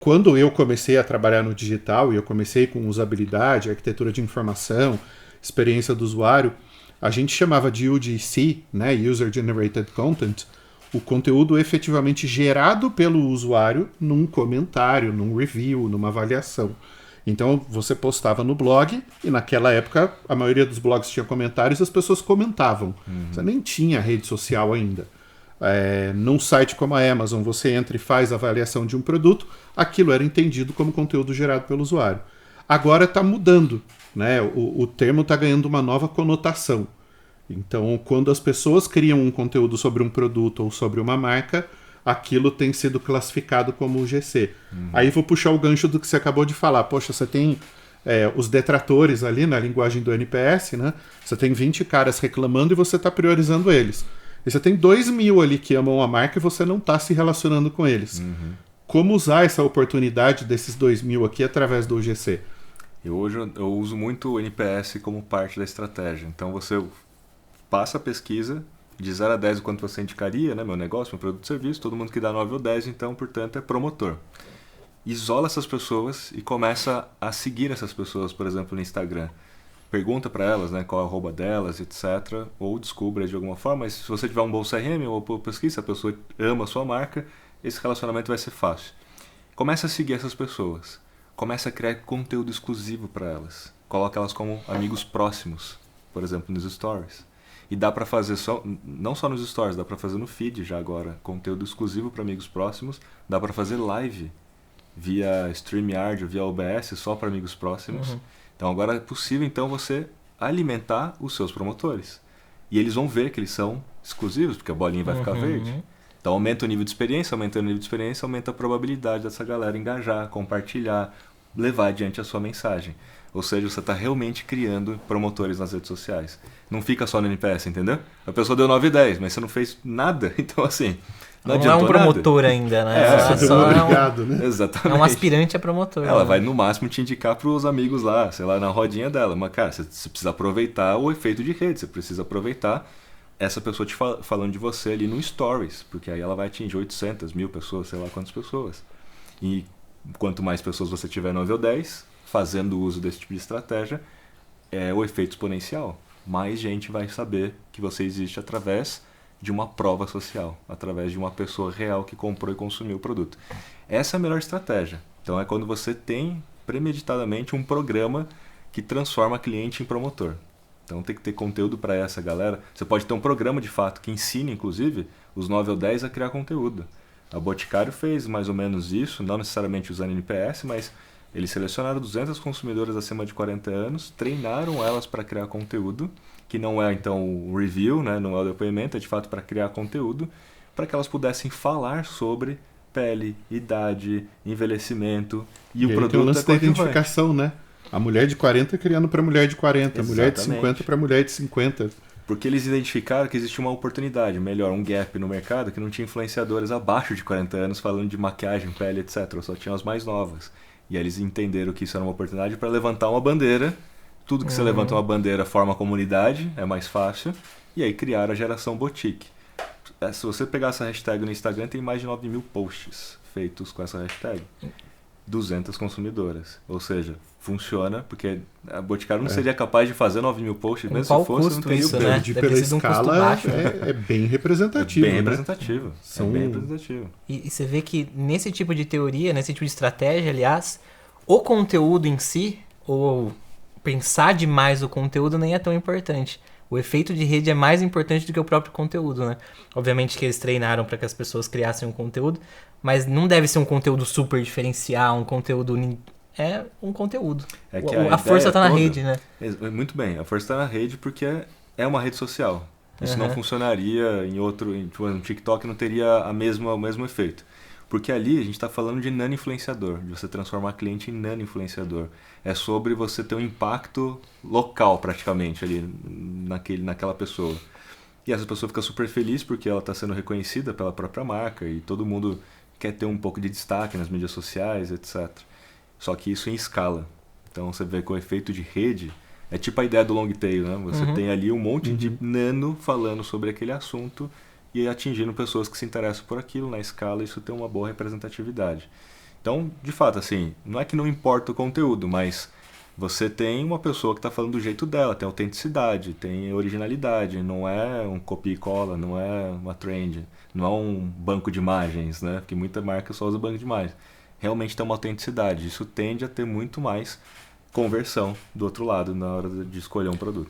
Quando eu comecei a trabalhar no digital, e eu comecei com usabilidade, arquitetura de informação, experiência do usuário, a gente chamava de UGC, né, User Generated Content, o conteúdo efetivamente gerado pelo usuário num comentário, num review, numa avaliação. Então você postava no blog, e naquela época a maioria dos blogs tinha comentários e as pessoas comentavam. Você nem tinha rede social ainda. Num site como a Amazon, você entra e faz a avaliação de um produto, aquilo era entendido como conteúdo gerado pelo usuário. Agora está mudando, né? O termo está ganhando uma nova conotação. Então, quando as pessoas criam um conteúdo sobre um produto ou sobre uma marca, aquilo tem sido classificado como UGC. Aí vou puxar o gancho do que você acabou de falar. Poxa, você tem os detratores ali na linguagem do NPS, né? Você tem 20 caras reclamando e você está priorizando eles. E você tem 2.000 ali que amam a marca e você não está se relacionando com eles. Como usar essa oportunidade desses 2.000 aqui através do UGC? Hoje eu uso muito o NPS como parte da estratégia. Então você passa a pesquisa de 0 a 10 o quanto você indicaria, né, meu negócio, meu produto ou serviço, todo mundo que dá 9 ou 10, então, portanto, é promotor. Isola essas pessoas e começa a seguir essas pessoas, por exemplo, no Instagram. Pergunta para elas, né, qual é o arroba delas, etc. Ou descubra de alguma forma. Mas se você tiver um bom CRM ou pesquisa, se a pessoa ama a sua marca, esse relacionamento vai ser fácil. Começa a seguir essas pessoas. Começa a criar conteúdo exclusivo para elas. Coloca elas como amigos próximos, por exemplo, nos stories. E dá para fazer não só nos stories, dá para fazer no feed já agora. Conteúdo exclusivo para amigos próximos. Dá para fazer live via StreamYard ou via OBS só para amigos próximos. Então agora é possível então você alimentar os seus promotores. E eles vão ver que eles são exclusivos, porque a bolinha vai ficar verde. Então aumenta o nível de experiência, aumentando o nível de experiência, aumenta a probabilidade dessa galera engajar, compartilhar, levar adiante a sua mensagem. Ou seja, você está realmente criando promotores nas redes sociais. Não fica só no NPS, entendeu? A pessoa deu 9 e 10, mas você não fez nada. Então assim, não é um promotor nada. ainda, né? Ela só obrigado, né? Exatamente. É um aspirante a promotor. Ela né? vai no máximo te indicar para os amigos lá, sei lá, na rodinha dela. Mas cara, você precisa aproveitar o efeito de rede, você precisa aproveitar essa pessoa te falando de você ali no Stories, porque aí ela vai atingir 800, 1.000 pessoas, sei lá quantas pessoas. E quanto mais pessoas você tiver 9 ou 10, fazendo uso desse tipo de estratégia, é o efeito exponencial. Mais gente vai saber que você existe através de uma prova social, através de uma pessoa real que comprou e consumiu o produto. Essa é a melhor estratégia. Então é quando você tem premeditadamente um programa que transforma cliente em promotor. Então tem que ter conteúdo para essa galera. Você pode ter um programa de fato que ensine, inclusive, os 9 ou 10 a criar conteúdo. A Boticário fez mais ou menos isso, não necessariamente usando NPS, mas eles selecionaram 200 consumidoras acima de 40 anos, treinaram elas para criar conteúdo, que não é então o review, né, não é o depoimento, é de fato para criar conteúdo, para que elas pudessem falar sobre pele, idade, envelhecimento e o produto tem o lance da coadjuvante. identificação, né? A mulher de 40 criando para mulher de 40, a mulher de Exatamente. 50 para mulher de 50. Porque eles identificaram que existia uma oportunidade, melhor, um gap no mercado, que não tinha influenciadoras abaixo de 40 anos falando de maquiagem, pele, etc. Só tinham as mais novas. E aí eles entenderam que isso era uma oportunidade para levantar uma bandeira. Tudo que você levanta uma bandeira forma comunidade, é mais fácil. E aí criaram a geração boutique. Se você pegar essa hashtag no Instagram, tem mais de 9.000 posts feitos com essa hashtag. 200 consumidoras. Ou seja, funciona, porque a Boticário não seria capaz de fazer 9.000 posts, mesmo se fosse, não teria isso, o né? peso. De Deve pela ter sido um custo escala baixo, é bem representativo. Bem né? representativo. São- É bem representativo. E você vê que nesse tipo de teoria, nesse tipo de estratégia, aliás, o conteúdo em si, ou pensar demais o conteúdo nem é tão importante. O efeito de rede é mais importante do que o próprio conteúdo, né? Obviamente que eles treinaram para que as pessoas criassem um conteúdo, mas não deve ser um conteúdo super diferencial, um conteúdo... É um conteúdo. É que A força ideia tá na toda- rede, né? Muito bem, a força está na rede porque é uma rede social. Isso não funcionaria em outro... Tipo, no TikTok não teria o mesmo efeito. Porque ali a gente está falando de nano-influenciador, de você transformar cliente em nano-influenciador. É sobre você ter um impacto local, praticamente, ali naquela pessoa. E essa pessoa fica super feliz porque ela está sendo reconhecida pela própria marca e todo mundo quer ter um pouco de destaque nas mídias sociais, etc. Só que isso em escala. Então você vê que o efeito de rede é tipo a ideia do long tail, né? Você tem ali um monte de nano falando sobre aquele assunto e atingindo pessoas que se interessam por aquilo na escala, isso tem uma boa representatividade. Então, de fato, assim, não é que não importa o conteúdo, mas você tem uma pessoa que está falando do jeito dela, tem autenticidade, tem originalidade, não é um copia e cola, não é uma trend, não é um banco de imagens, né? Porque muita marca só usa banco de imagens. Realmente tem uma autenticidade. Isso tende a ter muito mais conversão do outro lado na hora de escolher um produto.